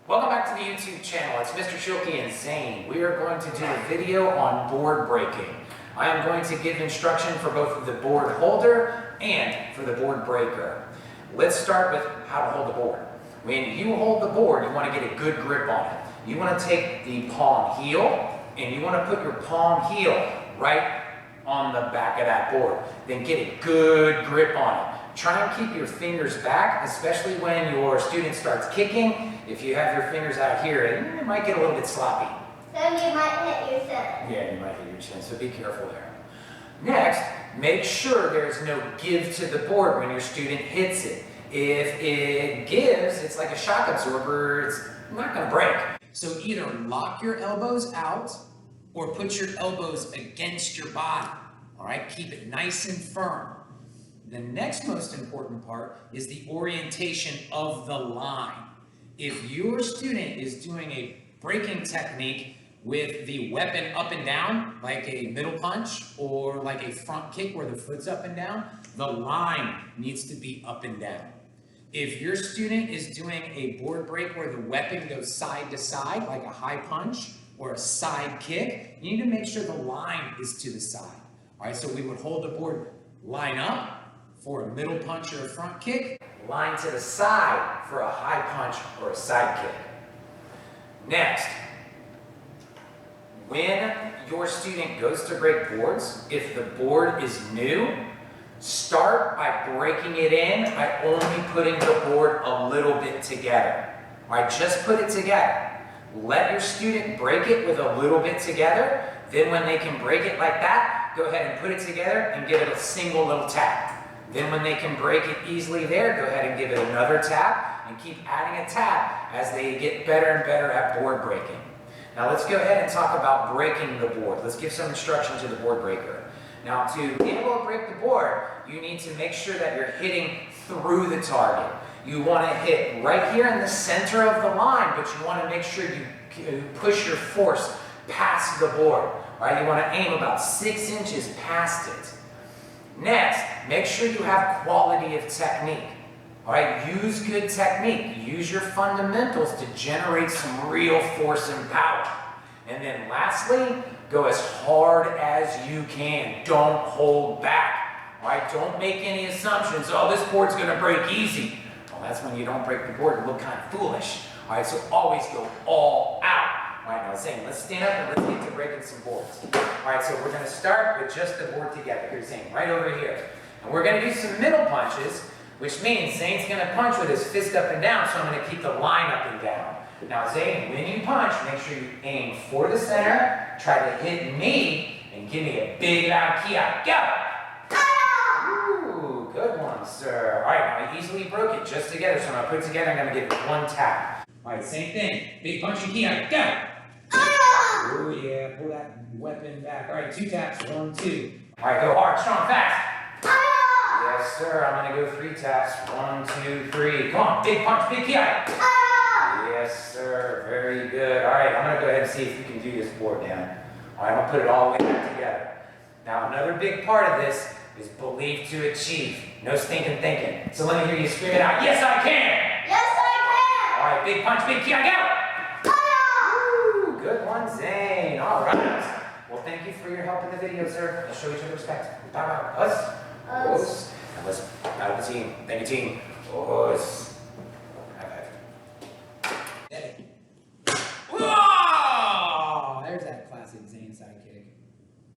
Welcome back to the YouTube channel. It's Mr. Schilke and Zane. We are going to do a video on board breaking. I am going to give instruction for both the board holder and for the board breaker. Let's start with how to hold the board. When you hold the board, you want to get a good grip on it. You want to take the palm heel and you want to put your palm heel right on the back of that board. Then get a good grip on it. Try and keep your fingers back, especially when your student starts kicking. If you have your fingers out here, it might get a little bit sloppy. Then you might hit your chin. Yeah, you might hit your chin, so be careful there. Next, make sure there's no give to the board when your student hits it. If it gives, it's like a shock absorber, it's not going to break. So either lock your elbows out or put your elbows against your body. All right, keep it nice and firm. The next most important part is the orientation of the line. If your student is doing a breaking technique with the weapon up and down, like a middle punch or like a front kick where the foot's up and down, the line needs to be up and down. If your student is doing a board break where the weapon goes side to side, like a high punch or a side kick, you need to make sure the line is to the side. All right, so we would hold the board line up for a middle punch or a front kick, line to the side for a high punch or a side kick. Next, when your student goes to break boards, if the board is new, start by breaking it in by only putting the board a little bit together. All right, just put it together. Let your student break it with a little bit together. Then when they can break it like that, go ahead and put it together and give it a single little tap. Then when they can break it easily there, go ahead and give it another tap and keep adding a tap as they get better and better at board breaking. Now let's go ahead and talk about breaking the board. Let's give some instruction to the board breaker. Now to be able to break the board, you need to make sure that you're hitting through the target. You want to hit right here in the center of the line, but you want to make sure you push your force past the board. All right, you want to aim about 6 inches past it. Next, make sure you have quality of technique. All right, use good technique. Use your fundamentals to generate some real force and power. And then lastly, go as hard as you can. Don't hold back. All right, don't make any assumptions. Oh, this board's going to break easy. Well, that's when you don't break the board and look kind of foolish. All right, so always go all out. All right, now Zane, let's stand up and let's get to breaking some boards. All right, so we're going to start with just the board together. Here's Zane, right over here. And we're going to do some middle punches, which means Zane's going to punch with his fist up and down, so I'm going to keep the line up and down. Now Zane, when you punch, make sure you aim for the center, try to hit me, and give me a big loud key out. Go! Ooh, good one, sir. All right, now I easily broke it just together, so I'm going to put it together, I'm going to give it one tap. All right, same thing. Big punch and key out. Go! Oh yeah, pull that weapon back. All right, 2 taps, 1, 2. All right, go hard, strong, fast. Yes, sir. I'm going to go 3 taps. 1, 2, 3. Come on, big punch, big key out. Yes, sir. Very good. All right, I'm going to go ahead and see if you can do this board down. All right, I'm going to put it all the way back together. Now, another big part of this is believe to achieve. No stinking thinking. So let me hear you scream it out. Yes, I can. Yes, I can. All right, big punch, big key out. Go. Good one, Zane. All right. Well, thank you for your help in the video, sir. Let's show each other respect. Bow, bow. Us. Us. And let's bow to the team. Thank you, team. Us. High five. Whoa! There's that classic Zane side kick.